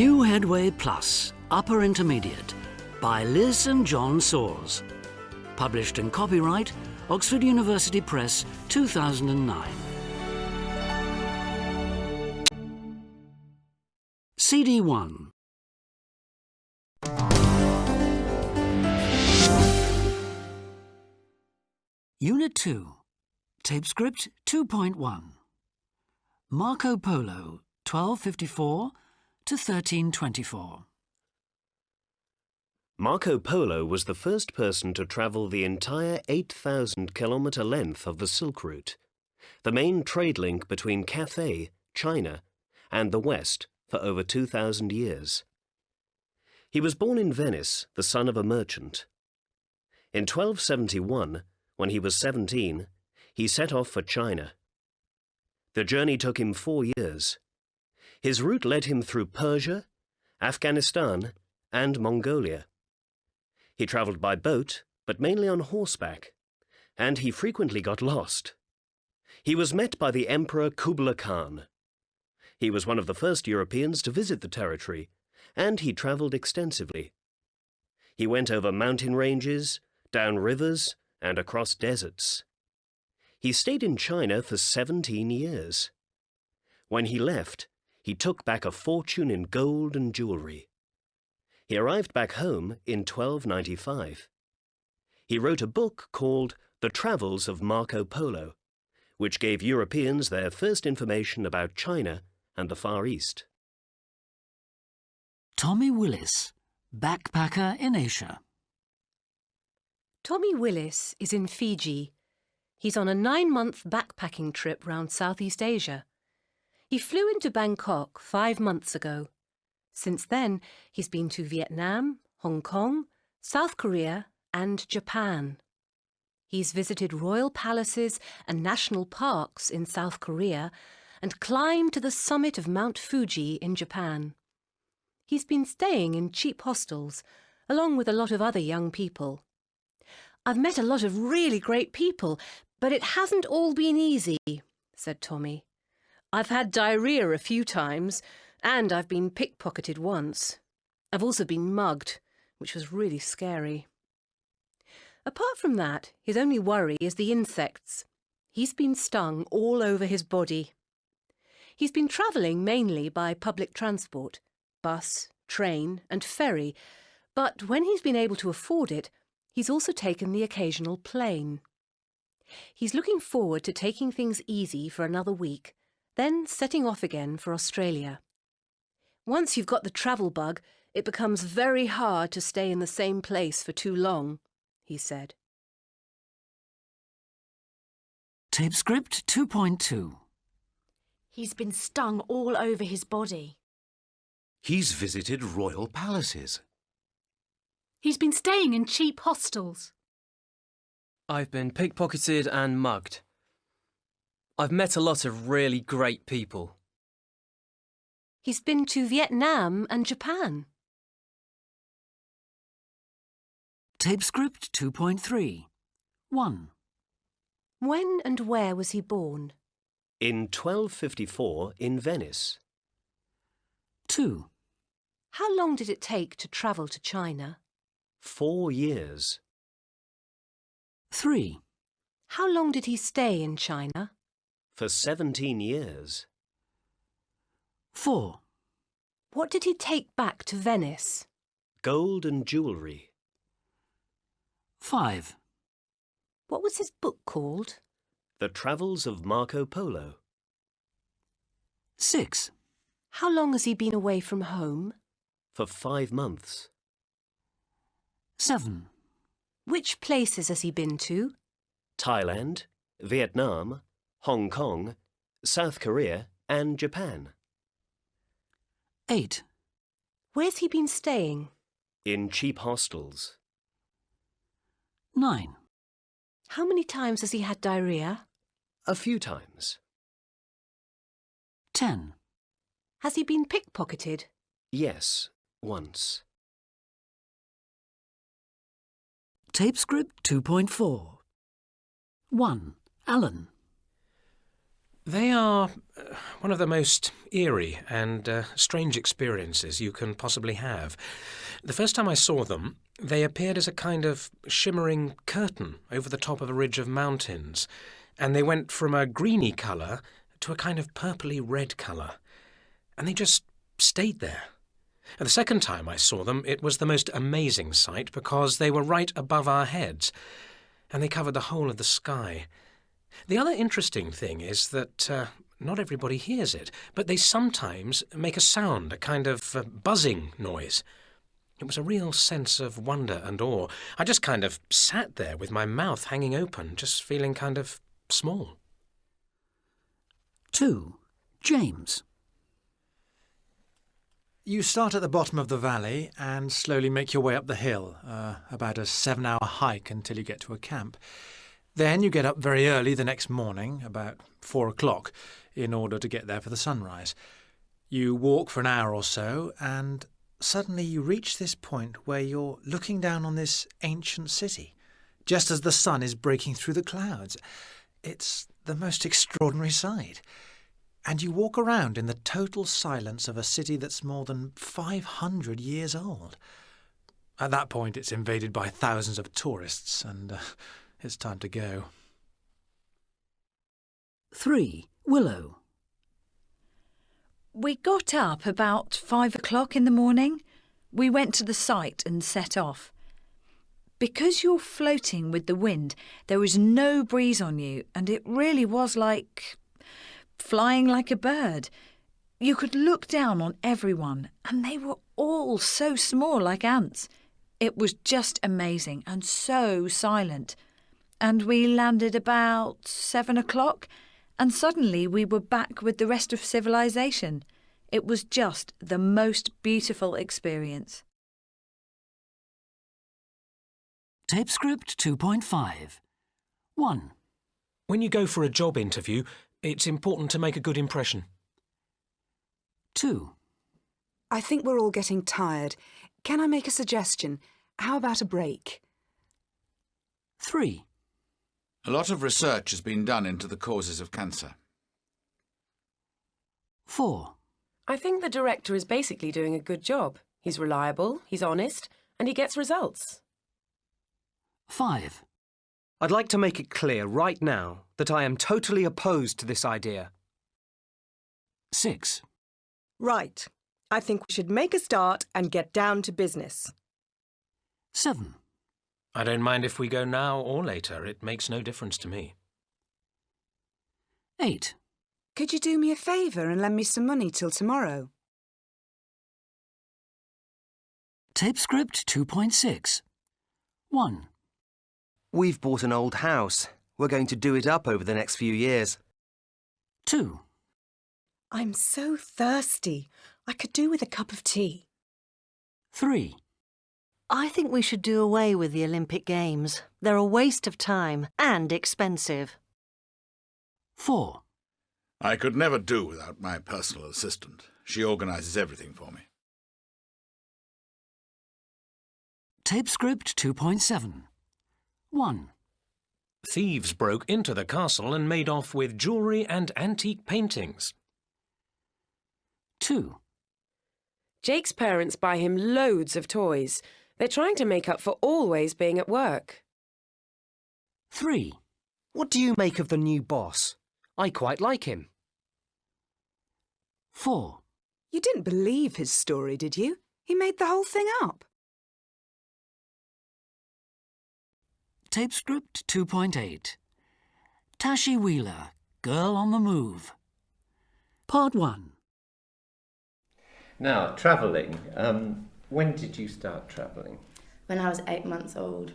New Headway Plus, Upper-Intermediate, by Liz and John Sawers. Published in copyright, Oxford University Press, 2009. CD 1. Unit 2, Tape Script 2.1. Marco Polo, 1254 to 1324. Marco Polo was the first person to travel the entire 8,000-kilometre length of the Silk Route, the main trade link between Cathay, China, and the West for over 2,000 years. He was born in Venice, the son of a merchant. In 1271, when he was 17, he set off for China. The journey took him 4 years. His route led him through Persia, Afghanistan, and Mongolia. He travelled by boat, but mainly on horseback, and he frequently got lost. He was met by the Emperor Kublai Khan. He was one of the first Europeans to visit the territory, and he travelled extensively. He went over mountain ranges, down rivers, and across deserts. He stayed in China for 17 years. When he left, he took back a fortune in gold and jewellery. He arrived back home in 1295. He wrote a book called The Travels of Marco Polo, which gave Europeans their first information about China and the Far East. Tommy Willis, backpacker in Asia. Tommy Willis is in Fiji. He's on a 9-month backpacking trip round Southeast Asia. He flew into Bangkok 5 months ago. Since then, he's been to Vietnam, Hong Kong, South Korea and Japan. He's visited royal palaces and national parks in South Korea and climbed to the summit of Mount Fuji in Japan. He's been staying in cheap hostels, along with a lot of other young people. I've met a lot of really great people, but it hasn't all been easy, said Tommy. I've had diarrhoea a few times, and I've been pickpocketed once. I've also been mugged, which was really scary. Apart from that, his only worry is the insects. He's been stung all over his body. He's been travelling mainly by public transport, bus, train and ferry, but when he's been able to afford it, he's also taken the occasional plane. He's looking forward to taking things easy for another week, then setting off again for Australia. Once you've got the travel bug, it becomes very hard to stay in the same place for too long, he said. Tape Script 2.2. He's been stung all over his body. He's visited royal palaces. He's been staying in cheap hostels. I've been pickpocketed and mugged. I've met a lot of really great people. He's been to Vietnam and Japan. Tape Script 2.3. 1. When and where was he born? In 1254 in Venice. 2. How long did it take to travel to China? 4 years. 3. How long did he stay in China? For 17 years. 4. What did he take back to Venice? Gold and jewellery. 5. What was his book called? The Travels of Marco Polo. 6. How long has he been away from home? For 5 months. 7. Which places has he been to? Thailand, Vietnam, Hong Kong, South Korea and Japan. 8. Where's he been staying? In cheap hostels. 9. How many times has he had diarrhoea? A few times. 10. Has he been pickpocketed? Yes, once. Tape Script 2.4. 1. Alan. They are one of the most eerie and strange experiences you can possibly have. The first time I saw them, they appeared as a kind of shimmering curtain over the top of a ridge of mountains, and they went from a greeny colour to a kind of purpley red colour, and they just stayed there. And the second time I saw them, it was the most amazing sight because they were right above our heads, and they covered the whole of the sky. The other interesting thing is that not everybody hears it, but they sometimes make a sound, a kind of buzzing noise. It was a real sense of wonder and awe. I just kind of sat there with my mouth hanging open, just feeling kind of small. 2. James. You start at the bottom of the valley and slowly make your way up the hill, about a 7-hour hike until you get to a camp. Then you get up very early the next morning, about 4 o'clock, in order to get there for the sunrise. You walk for an hour or so, and suddenly you reach this point where you're looking down on this ancient city, just as the sun is breaking through the clouds. It's the most extraordinary sight. And you walk around in the total silence of a city that's more than 500 years old. At that point, it's invaded by thousands of tourists, and it's time to go. 3. Willow. We got up about 5 o'clock in the morning. We went to the site and set off. Because you're floating with the wind, there was no breeze on you, and it really was like flying like a bird. You could look down on everyone, and they were all so small like ants. It was just amazing and so silent. And we landed about 7 o'clock, and suddenly we were back with the rest of civilization. It was just the most beautiful experience. Tape script 2.5. 1. When you go for a job interview, it's important to make a good impression. 2. I think we're all getting tired. Can I make a suggestion? How about a break? 3. A lot of research has been done into the causes of cancer. 4. I think the director is basically doing a good job. He's reliable, he's honest, and he gets results. 5. I'd like to make it clear right now that I am totally opposed to this idea. 6. Right. I think we should make a start and get down to business. 7. I don't mind if we go now or later. It makes no difference to me. 8. Could you do me a favour and lend me some money till tomorrow? Tape script 2.6. 1. We've bought an old house. We're going to do it up over the next few years. 2. I'm so thirsty. I could do with a cup of tea. 3. I think we should do away with the Olympic Games. They're a waste of time and expensive. 4. I could never do without my personal assistant. She organises everything for me. Tape script 2.7. 1. Thieves broke into the castle and made off with jewellery and antique paintings. 2. Jake's parents buy him loads of toys. They're trying to make up for always being at work. 3. What do you make of the new boss? I quite like him. 4. You didn't believe his story, did you? He made the whole thing up. Tape script 2.8. Tashi Wheeler, Girl on the Move. Part 1. Now, travelling. When did you start travelling? When I was 8 months old.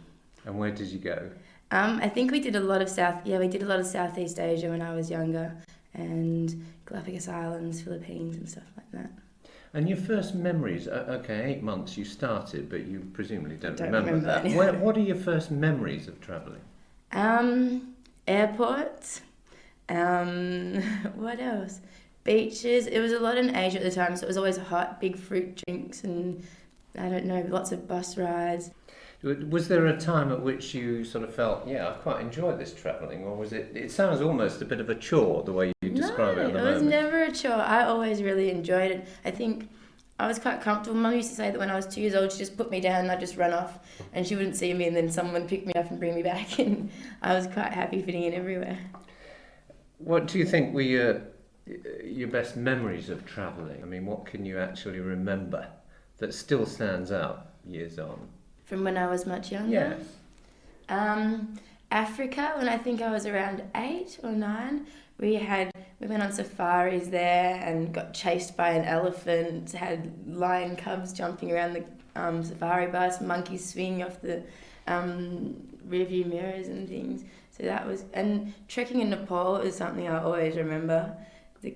And where did you go? I think we did a lot of Southeast Asia when I was younger, and Galapagos Islands, Philippines and stuff like that. And your first memories, okay, 8 months you started, but you presumably don't remember that. Anymore. What are your first memories of travelling? Airports, what else? Beaches. It was a lot in Asia at the time, so it was always hot, big fruit drinks and, I don't know, lots of bus rides. Was there a time at which you sort of felt, yeah, I quite enjoy this travelling, or was it sounds almost a bit of a chore the way you describe it at the it was moment. never a chore. I always really enjoyed it. I think I was quite comfortable. Mum used to say that when I was 2 years old, she'd just put me down and I'd just run off and she wouldn't see me, and then someone would pick me up and bring me back, and I was quite happy fitting in everywhere. What do you think were your best memories of travelling? I mean, what can you actually remember that still stands out years on? From when I was much younger? Yes. Africa, when I think I was around 8 or 9, we went on safaris there and got chased by an elephant, had lion cubs jumping around the safari bus, monkeys swinging off the rearview mirrors and things. So that was, and trekking in Nepal is something I always remember.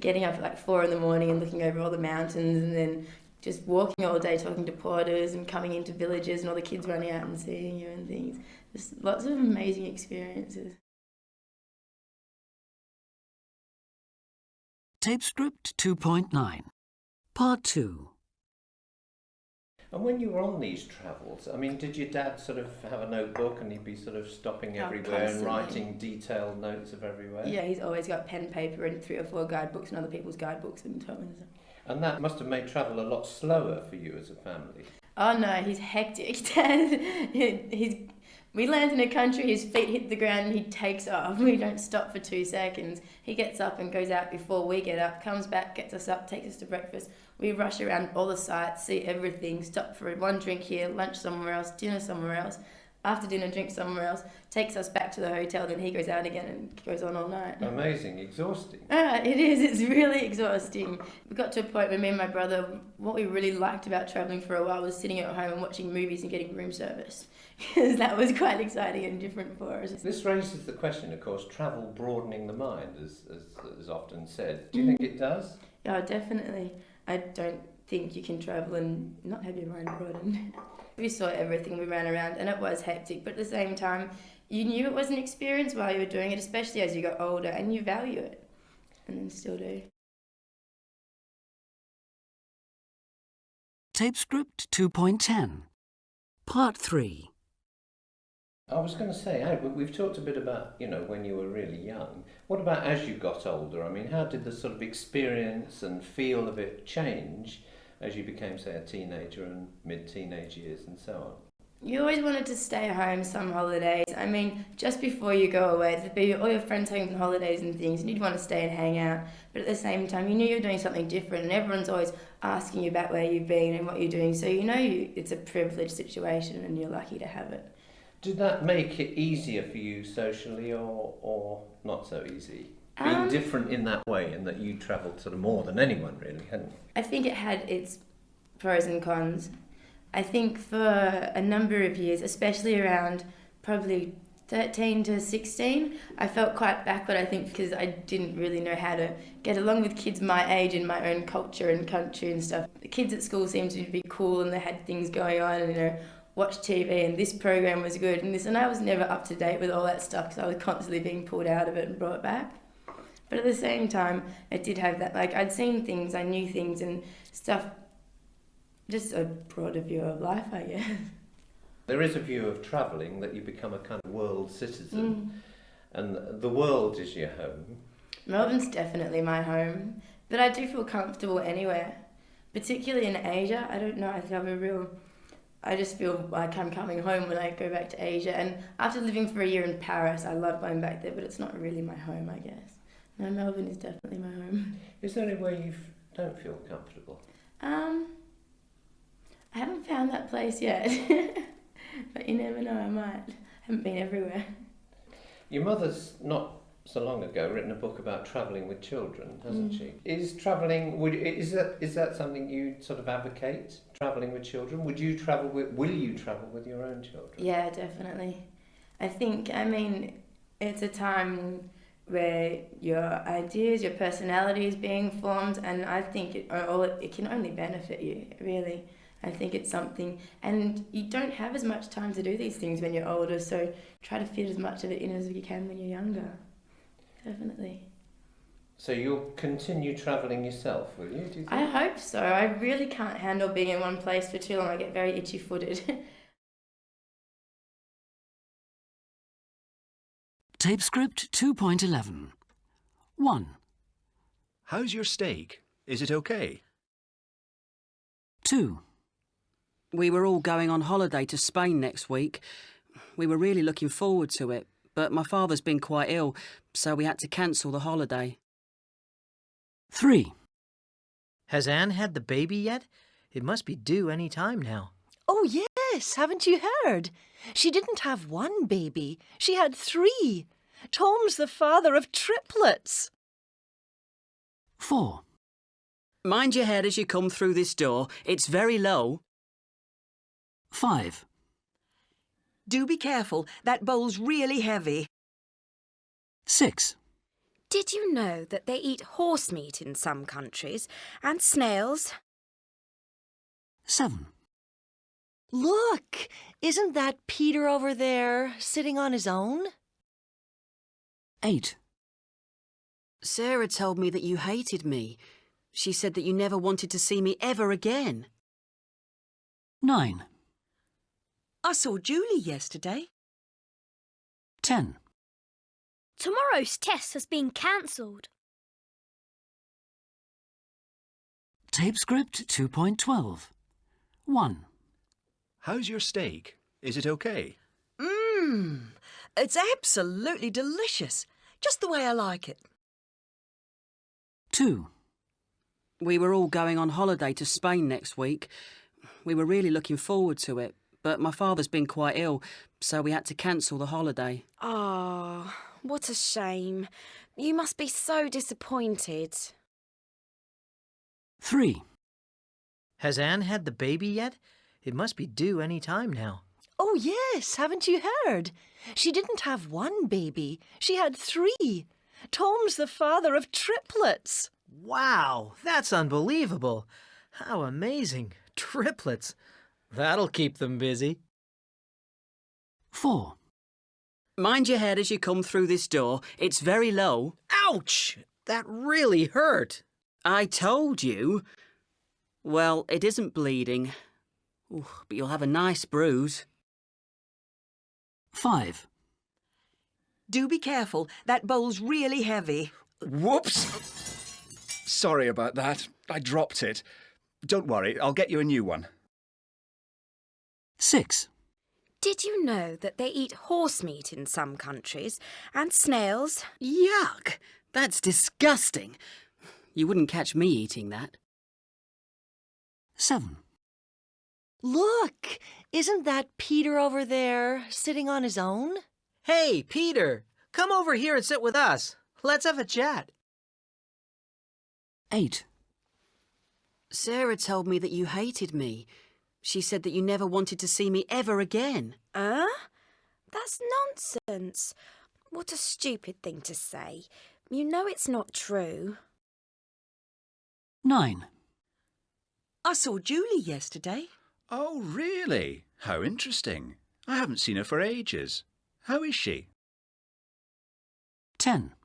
Getting up at like 4 in the morning and looking over all the mountains, and then just walking all day talking to porters and coming into villages and all the kids running out and seeing you and things. Just lots of amazing experiences. Tape script 2.9, Part 2. And when you were on these travels, I mean, did your dad sort of have a notebook and he'd be sort of stopping everywhere and writing detailed notes of everywhere? Yeah, he's always got pen, paper and 3 or 4 guidebooks and other people's guidebooks and told me. And that must have made travel a lot slower for you as a family. Oh no, he's hectic, Dad. We land in a country, his feet hit the ground and he takes off. We don't stop for 2 seconds. He gets up and goes out before we get up, comes back, gets us up, takes us to breakfast. We rush around all the sites, see everything, stop for one drink here, lunch somewhere else, dinner somewhere else, after dinner drink somewhere else, takes us back to the hotel, then he goes out again and goes on all night. Amazing, exhausting. It is, it's really exhausting. We got to a point where me and my brother, what we really liked about travelling for a while was sitting at home and watching movies and getting room service. Because that was quite exciting and different for us. This raises the question, of course, travel broadening the mind, as often said. Do you think it does? Oh, definitely. I don't think you can travel and not have your mind broadened. We saw everything, we ran around, and it was hectic, but at the same time, you knew it was an experience while you were doing it, especially as you got older, and you value it, and still do. Tape script 2.10, Part 3. I was going to say, we've talked a bit about, when you were really young. What about as you got older? I mean, how did the sort of experience and feel of it change as you became, say, a teenager and mid-teenage years and so on? You always wanted to stay home some holidays. I mean, just before you go away, there'd be all your friends home on holidays and things, and you'd want to stay and hang out. But at the same time, you knew you were doing something different, and everyone's always asking you about where you've been and what you're doing. So it's a privileged situation, and you're lucky to have it. Did that make it easier for you socially or not so easy? Being different in that way, in that you travelled sort of more than anyone really, hadn't you? I think it had its pros and cons. I think for a number of years, especially around probably 13 to 16, I felt quite backward, I think, because I didn't really know how to get along with kids my age in my own culture and country and stuff. The kids at school seemed to be cool and they had things going on and, watch TV and this program was good and I was never up to date with all that stuff because I was constantly being pulled out of it and brought back. But at the same time, it did have that, I'd seen things, I knew things and stuff, just a broader view of life, I guess. There is a view of travelling that you become a kind of world citizen and the world is your home. Melbourne's definitely my home, but I do feel comfortable anywhere, particularly in Asia. I don't know, I just feel like I'm coming home when I go back to Asia. And after living for a year in Paris, I love going back there, but it's not really my home, I guess. No, Melbourne is definitely my home. Is there anywhere you don't feel comfortable? I haven't found that place yet. But you never know, I might. I haven't been everywhere. Your mother's not so long ago written a book about travelling with children, hasn't she? Is travelling, is that something you sort of advocate, travelling with children? Will you travel with your own children? Yeah, definitely. I think, it's a time where your ideas, your personality is being formed, and I think it can only benefit you, really. I think it's something, and you don't have as much time to do these things when you're older, so try to fit as much of it in as you can when you're younger. Definitely. So you'll continue travelling yourself, will you? Do you think? I hope so. I really can't handle being in one place for too long. I get very itchy-footed. Tape script 2.11. 1. How's your steak? Is it okay? 2. We were all going on holiday to Spain next week. We were really looking forward to it, but my father's been quite ill, so we had to cancel the holiday. 3. Has Anne had the baby yet? It must be due any time now. Oh, yes, haven't you heard? She didn't have one baby. She had 3. Tom's the father of triplets. 4. Mind your head as you come through this door. It's very low. 5. Do be careful. That bowl's really heavy. 6. Did you know that they eat horse meat in some countries and snails? 7. Look, isn't that Peter over there sitting on his own? 8. Sarah told me that you hated me. She said that you never wanted to see me ever again. 9. I saw Julie yesterday. 10. Tomorrow's test has been cancelled. Tape script 2.12. 1. How's your steak? Is it okay? It's absolutely delicious. Just the way I like it. 2. We were all going on holiday to Spain next week. We were really looking forward to it, but my father's been quite ill, so we had to cancel the holiday. Oh, what a shame. You must be so disappointed. 3. Has Anne had the baby yet? It must be due any time now. Oh, yes, haven't you heard? She didn't have one baby. She had 3. Tom's the father of triplets. Wow, that's unbelievable. How amazing. Triplets. That'll keep them busy. 4. Mind your head as you come through this door. It's very low. Ouch! That really hurt. I told you. Well, it isn't bleeding. Ooh, but you'll have a nice bruise. 5. Do be careful. That bowl's really heavy. Whoops! Sorry about that. I dropped it. Don't worry, I'll get you a new one. 6. Did you know that they eat horse meat in some countries and snails? Yuck! That's disgusting. You wouldn't catch me eating that. 7. Look, isn't that Peter over there sitting on his own? Hey, Peter, come over here and sit with us. Let's have a chat. 8. Sarah told me that you hated me. She said that you never wanted to see me ever again. That's nonsense. What a stupid thing to say. You know it's not true. 9. I saw Julie yesterday. Oh, really? How interesting. I haven't seen her for ages. How is she? 10.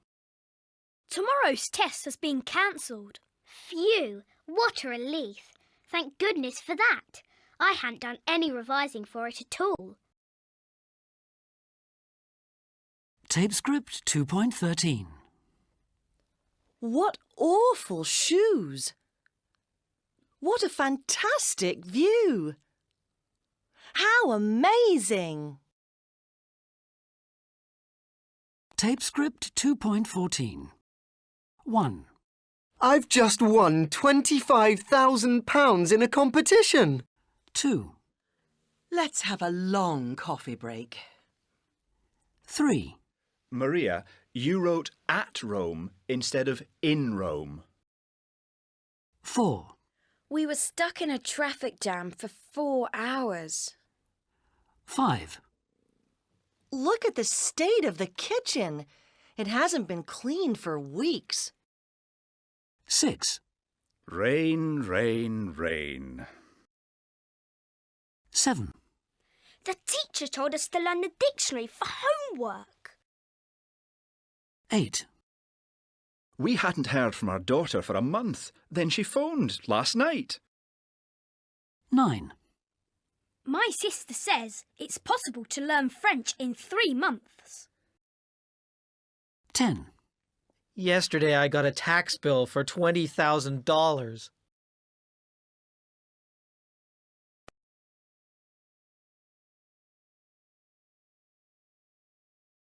Tomorrow's test has been cancelled. Phew, what a relief. Thank goodness for that. I hadn't done any revising for it at all. Tape script 2.13. What awful shoes! What a fantastic view! How amazing! Tape script 2.14. 1. I've just won £25,000 in a competition. 2. Let's have a long coffee break. 3. Maria, you wrote at Rome instead of in Rome. 4. We were stuck in a traffic jam for 4 hours. 5. Look at the state of the kitchen. It hasn't been cleaned for weeks. 6. Rain, rain, rain. 7. The teacher told us to learn the dictionary for homework. 8. We hadn't heard from our daughter for a month. Then she phoned last night. 9. My sister says it's possible to learn French in 3 months. 10. Yesterday I got a tax bill for $20,000.